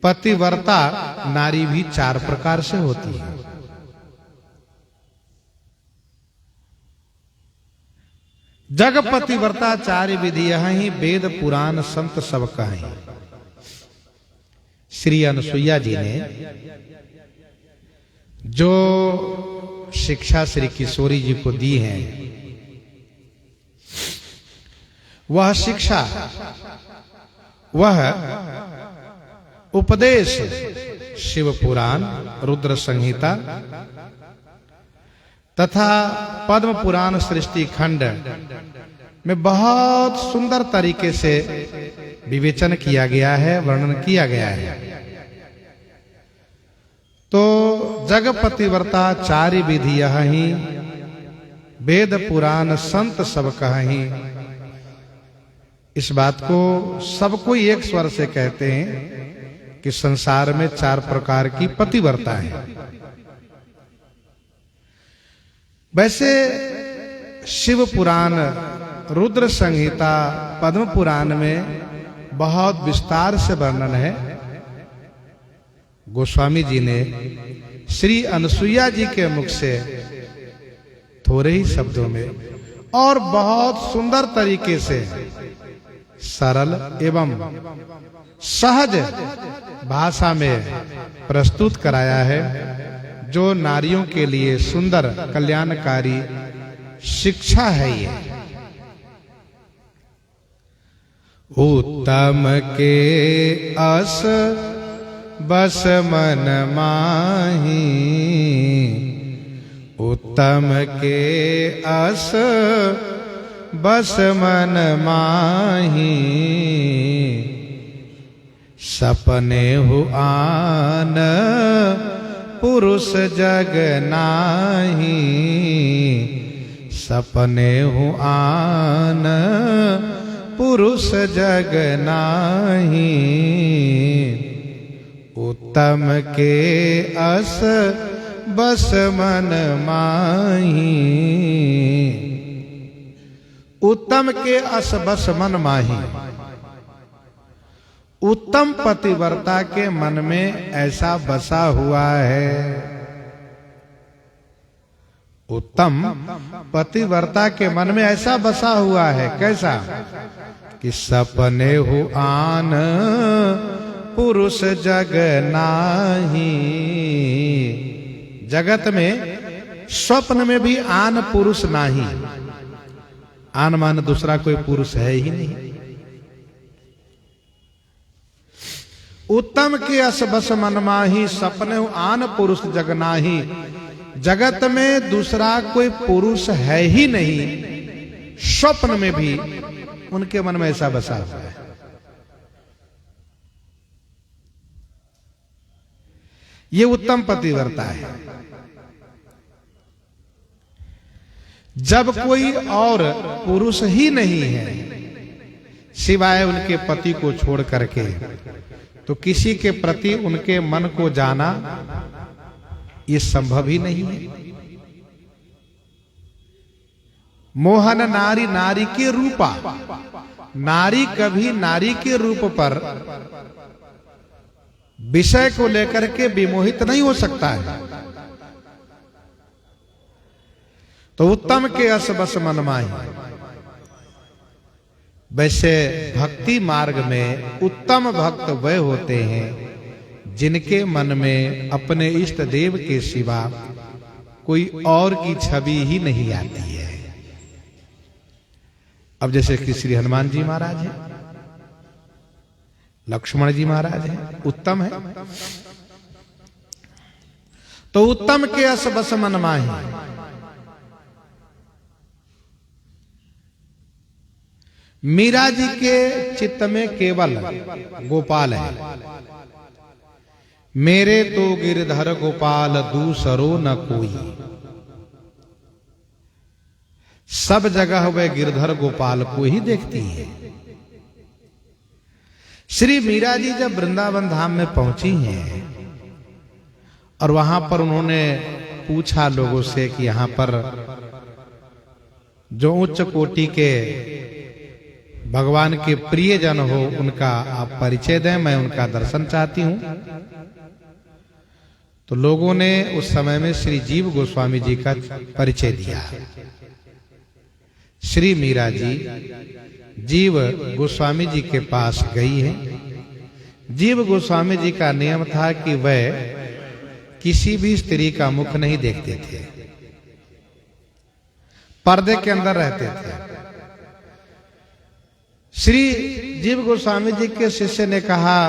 पतिव्रता नारी भी चार प्रकार से होती है। जग पतिव्रता चारि विधि आही, वेद पुराण संत सब कही। श्री अनुसुईया जी ने जो शिक्षा श्री किशोरी जी को दी है, वह शिक्षा, वह उपदेश शिव पुराण, रुद्र संहिता तथा पद्म पुराण सृष्टि खंड में बहुत सुंदर तरीके से विवेचन किया गया है, वर्णन किया गया है। तो जगपतिव्रता चारि विधि आही, वेद पुराण संत सब कही। इस बात को सब कोई एक स्वर से कहते हैं कि संसार में चार प्रकार की पतिव्रता है। वैसे शिव पुराण, रुद्र संहिता, पद्म पुराण में बहुत विस्तार से वर्णन है। गोस्वामी जी ने श्री अनुसुईया जी के मुख से थोड़े ही शब्दों में और बहुत सुंदर तरीके से सरल एवं सहज भाषा में प्रस्तुत कराया है, जो नारियों के लिए सुंदर कल्याणकारी शिक्षा है। ये उत्तम के अस बस मन माही, उत्तम के अस बस मन माही, सपने हु आन पुरुष जग नाही, सपने हु आन पुरुष जग नाही, उत्तम के अस बस मन माही, उत्तम के अस बस मन माही। उत्तम पतिव्रता के मन में ऐसा बसा हुआ है, उत्तम पतिव्रता के मन में ऐसा बसा हुआ है, कैसा कि सपने हो आन पुरुष जग नाही। जगत में स्वप्न में भी आन पुरुष नाही। आन मान दूसरा कोई पुरुष है ही नहीं। उत्तम के अस बस मन माही, सपने आन पुरुष जग नाही। जगत में दूसरा कोई पुरुष है ही नहीं, स्वप्न में भी उनके मन में ऐसा बसा हुआ है। ये उत्तम पतिव्रता है। जब कोई और पुरुष ही नहीं है सिवाय उनके पति को छोड़ करके, तो किसी के प्रति उनके मन को जाना ये संभव ही नहीं है। मोहन नारी नारी के रूपा, नारी कभी नारी के रूप पर विषय को लेकर के विमोहित नहीं हो सकता है। तो उत्तम के अस बस मन माही। वैसे भक्ति मार्ग में उत्तम भक्त वे होते हैं जिनके मन में अपने इष्ट देव के सिवा कोई और की छवि ही नहीं आती है। अब जैसे कि श्री हनुमान जी महाराज हैं, लक्ष्मण जी महाराज हैं, उत्तम है। तो उत्तम के अस बस मन माही। मीरा जी के चित्त में केवल गोपाल है। मेरे तो गिरधर गोपाल दूसरो न कोई। सब जगह वह गिरधर गोपाल को ही देखती है। श्री मीरा जी जब वृंदावन धाम में पहुंची हैं और वहां पर उन्होंने पूछा लोगों से कि यहां पर जो उच्च कोटि के भगवान के प्रिय जन हो उनका आप परिचय दें, मैं उनका दर्शन चाहती हूं। तो लोगों ने उस समय में श्री जीव गोस्वामी जी का परिचय दिया। श्री मीरा जी जीव गोस्वामी जी के पास गई है। जीव गोस्वामी जी का नियम था कि वह किसी भी स्त्री का मुख नहीं देखते थे, पर्दे के अंदर रहते थे। श्री जीव गोस्वामी जी के शिष्य ने कहा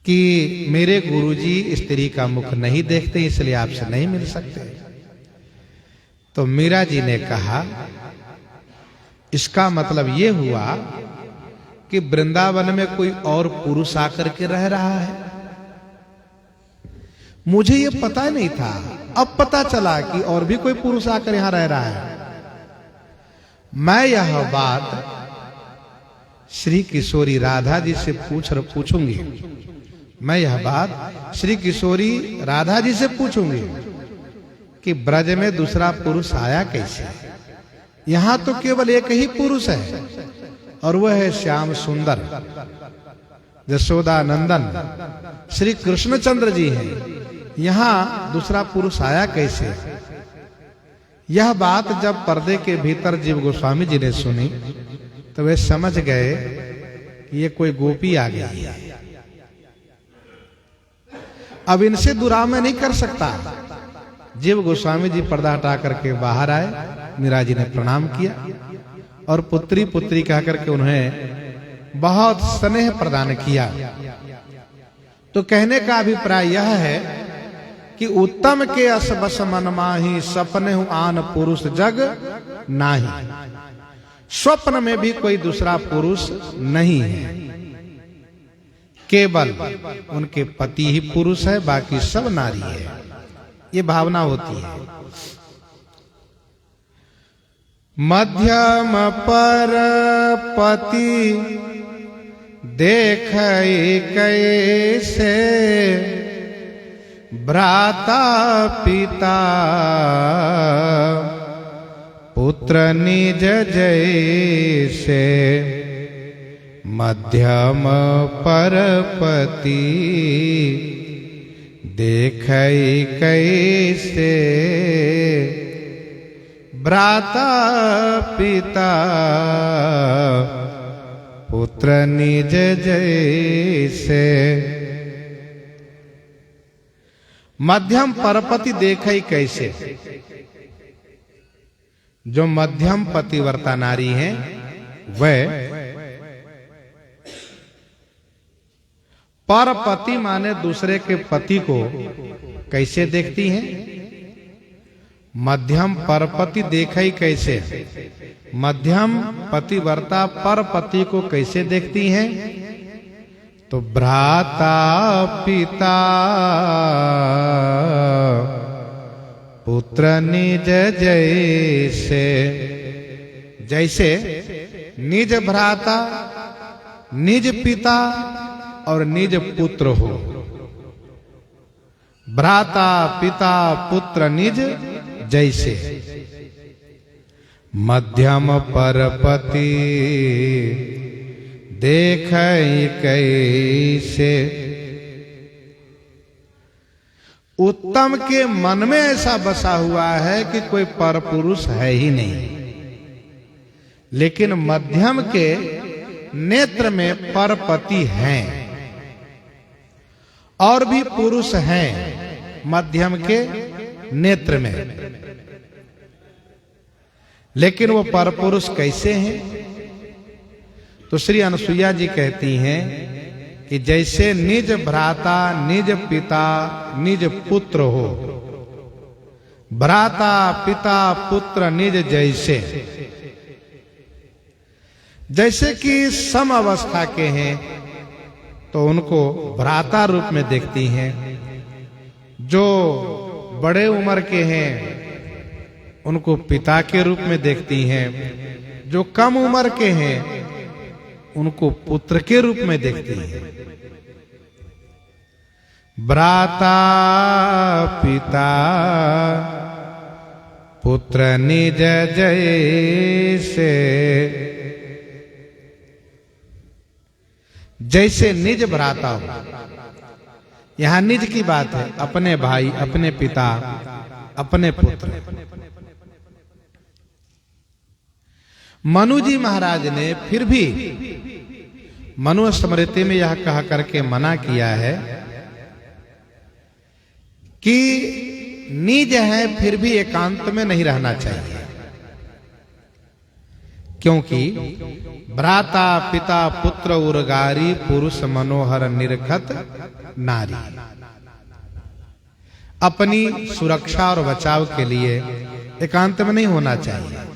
कि मेरे गुरुजी स्त्री का मुख नहीं देखते, इसलिए आपसे नहीं मिल सकते। तो मीरा जी ने कहा इसका मतलब ये हुआ कि वृंदावन में कोई और पुरुष आकर के रह रहा है। मुझे ये पता नहीं था, अब पता चला कि और भी कोई पुरुष आकर यहां रह रहा है। मैं यह बात श्री किशोरी राधा जी से पूछूंगी। मैं यह बात श्री किशोरी राधा जी से पूछूंगी कि ब्रज में दूसरा पुरुष आया कैसे। यहां तो केवल एक ही पुरुष है और वह है श्याम सुंदर यशोदा नंदन श्री कृष्णचंद्र जी हैं। यहां दूसरा पुरुष आया कैसे। यह बात जब पर्दे के भीतर जीव गोस्वामी जी ने सुनी तो वे समझ गए कि ये कोई गोपी आ गई है, अब इनसे दुराव में नहीं कर सकता। जीव गोस्वामी जी पर्दा हटा करके बाहर आए। मीरा जी ने प्रणाम किया और पुत्री पुत्री कहकर के उन्हें बहुत स्नेह प्रदान किया। तो कहने का अभिप्राय यह है कि उत्तम के अस बस मन माही, सपने आन पुरुष जग नाही। स्वप्न में भी कोई दूसरा पुरुष नहीं है, केवल उनके पति ही पुरुष है, बाकी सब नारी है। ये भावना होती है। मध्यम पर पति देख कैसे, भ्राता पिता पुत्र निज जैसे। मध्यम पर पति देख कैसे, भ्राता पिता पुत्र निज जैसे। मध्यम परपति देखई कैसे। जो मध्यम पतिव्रता नारी हैं वह परपति माने दूसरे के पति को कैसे देखती हैं। मध्यम परपति देखई कैसे। मध्यम पतिव्रता परपति को कैसे देखती हैं। तो भ्राता पिता पुत्र निज जैसे। जैसे निज भ्राता निज पिता और निज पुत्र हो। भ्राता पिता पुत्र निज जैसे। मध्यम परपति देखई कैसे। उत्तम के मन में ऐसा बसा हुआ है कि कोई परपुरुष है ही नहीं, लेकिन मध्यम के नेत्र में परपति हैं और भी पुरुष हैं मध्यम के नेत्र में, लेकिन वो परपुरुष कैसे हैं। तो श्री अनसुईया जी कहती हैं कि जैसे निज भ्राता निज पिता निज पुत्र हो। भ्राता पिता पुत्र निज जैसे। जैसे कि सम अवस्था के हैं तो उनको भ्राता रूप में देखती हैं। जो बड़े उम्र के हैं उनको पिता के रूप में देखती हैं। जो कम उम्र के हैं उनको पुत्र के रूप में देखती हैं। भ्राता पिता पुत्र निज जैसे। जैसे निज भ्राता हो। यहां निज की बात है, अपने भाई अपने पिता अपने पुत्र। मनु जी महाराज ने फिर भी मनु स्मृति में यह कह करके मना किया है कि निज है फिर भी एकांत में नहीं रहना चाहिए, क्योंकि भ्राता पिता पुत्र उर्गारी पुरुष मनोहर निरखत नारी। अपनी सुरक्षा और बचाव के लिए एकांत में नहीं होना चाहिए।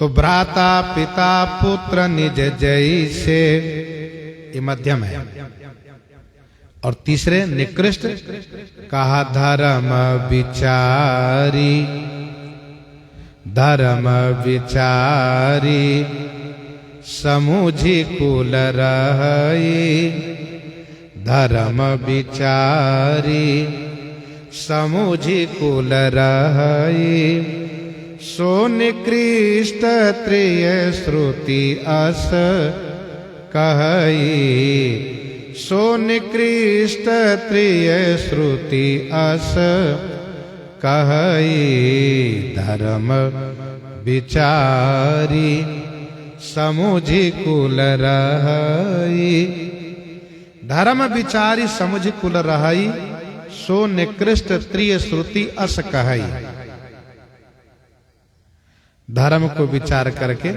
तो भ्राता पिता पुत्र निज जैसे ये मध्यम है। और तीसरे निकृष्ट कहा धर्म विचारी। धर्म विचारी समुझी कुल रही। धर्म विचारी समुझी कुल रही। सो निकृष्ट त्रिय श्रुति अस कहई। सो निकृष्ट त्रिय श्रुति अस कहई। धर्म विचारी समुझी कुल रही। धर्म विचारी समुझी कुल रही। सो निकृष्ट त्रिय श्रुति अस कहई। धर्म को विचार करके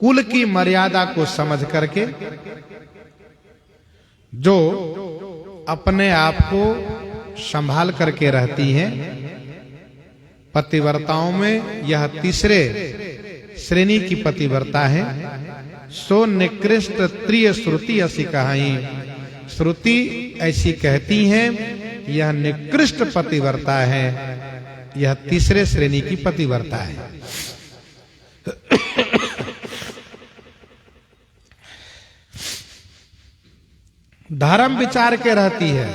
कुल की मर्यादा को समझ करके जो अपने आप को संभाल करके रहती हैं, पतिव्रताओं में यह तीसरे श्रेणी की पतिव्रता है। सो निकृष्ट त्रिय श्रुति ऐसी कहाई। श्रुति ऐसी कहती है यह निकृष्ट पतिव्रता है, यह तीसरे श्रेणी की पतिव्रता है। धर्म विचार के रहती है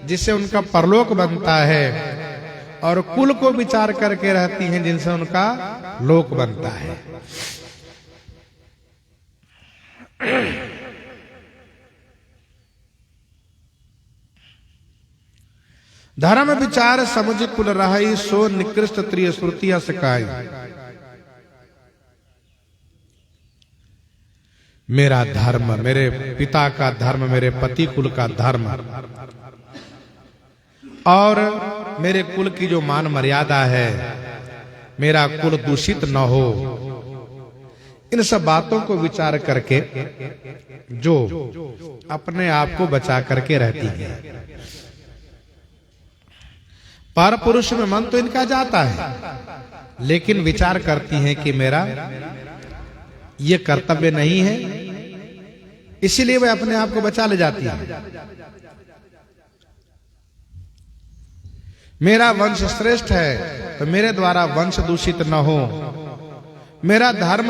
जिससे उनका परलोक बनता है, और कुल को विचार करके रहती हैं जिनसे उनका लोक बनता है। धर्म विचार समुझ कुल रही। सो निकृष्ट त्रिय श्रुति अस कहई। मेरा धर्म, मेरे पिता का धर्म, मेरे पति कुल का धर्म और मेरे कुल की जो मान मर्यादा है, मेरा कुल दूषित न हो, इन सब बातों को विचार करके जो अपने आप को बचा करके रहती है। पर पुरुष में मन तो इनका जाता है, लेकिन विचार करती हैं कि मेरा ये कर्तव्य नहीं है, इसीलिए वे अपने आप को बचा ले जाती है। मेरा वंश श्रेष्ठ है तो मेरे द्वारा वंश दूषित न हो, मेरा धर्म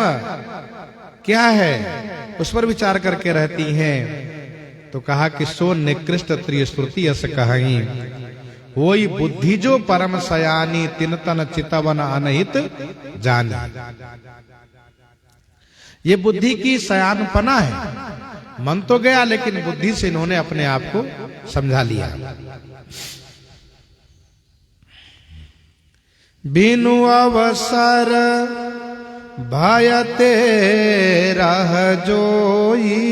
क्या है उस पर विचार करके रहती हैं। तो कहा कि सो निकृष्ट त्रिश्रुति यस कहीं, वही बुद्धि जो परम सयानी, तिन तन चितवन अनहित जानी। ये बुद्धि की सयानपना है, मन तो गया लेकिन बुद्धि से इन्होंने अपने आप को समझा लिया। बिनु अवसर भयते रह जोई,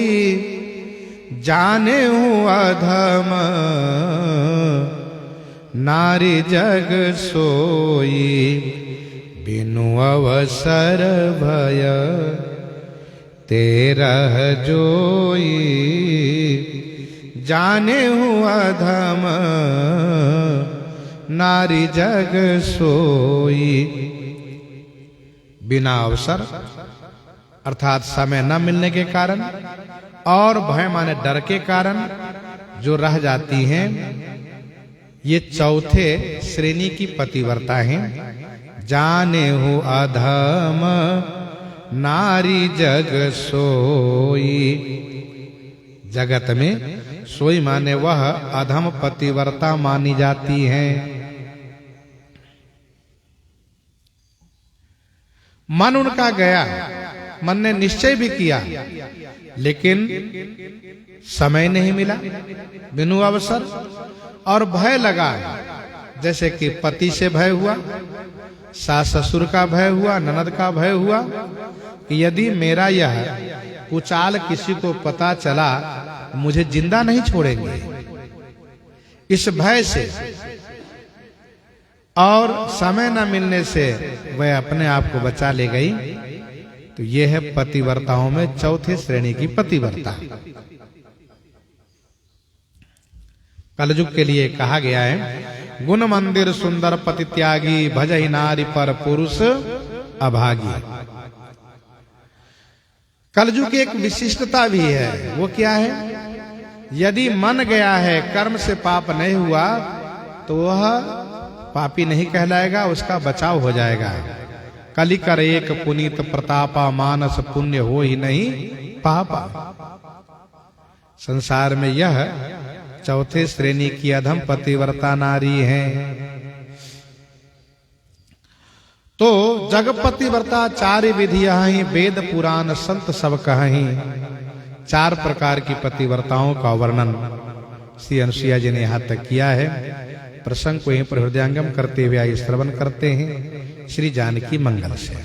जाने हूँ अधम नारी जग सोई। बिनु अवसर भय तेरह जोई, जाने हूँ अधम नारी जग सोई। बिना अवसर अर्थात समय न मिलने के कारण और भय माने डर के कारण जो रह जाती हैं, ये चौथे श्रेणी की पतिव्रता हैं। जाने हो अधम नारी जग सोई, जगत में सोई माने वह अधम पतिव्रता मानी जाती हैं। मन उनका गया, मन ने निश्चय भी किया लेकिन समय नहीं मिला, बिनु अवसर, और भय लगा, जैसे कि पति से भय हुआ, सास ससुर का भय हुआ, ननद का भय हुआ कि यदि मेरा यह कुचाल किसी को पता चला मुझे जिंदा नहीं छोड़ेंगे। इस भय से और समय न मिलने से वह अपने आप को बचा ले गई। तो यह है पतिव्रताओं में चौथे श्रेणी की पतिव्रता। कलयुग के लिए कहा गया है, गुण मंदिर सुंदर पति त्यागी, भजहि नारी पर पुरुष अभागी। कलयुग की एक विशिष्टता भी है, वो क्या है? यदि मन गया है, कर्म से पाप नहीं हुआ, तो वह पापी नहीं कहलाएगा, उसका बचाव हो जाएगा। कलि कर एक पुनीत प्रतापा, मानस पुण्य हो ही नहीं पापा। संसार में यह चौथे श्रेणी की अधम पतिव्रता नारी है। तो जग पतिव्रता चारि विधियां ही, वेद पुराण संत सब कहीं। चार प्रकार की पतिव्रताओं का वर्णन श्री अनुसुईया जी ने यहां तक किया है। प्रसंग को यहीं पर हृदयंगम करते हुए आइए श्रवण करते हैं श्री जानकी मंगल से।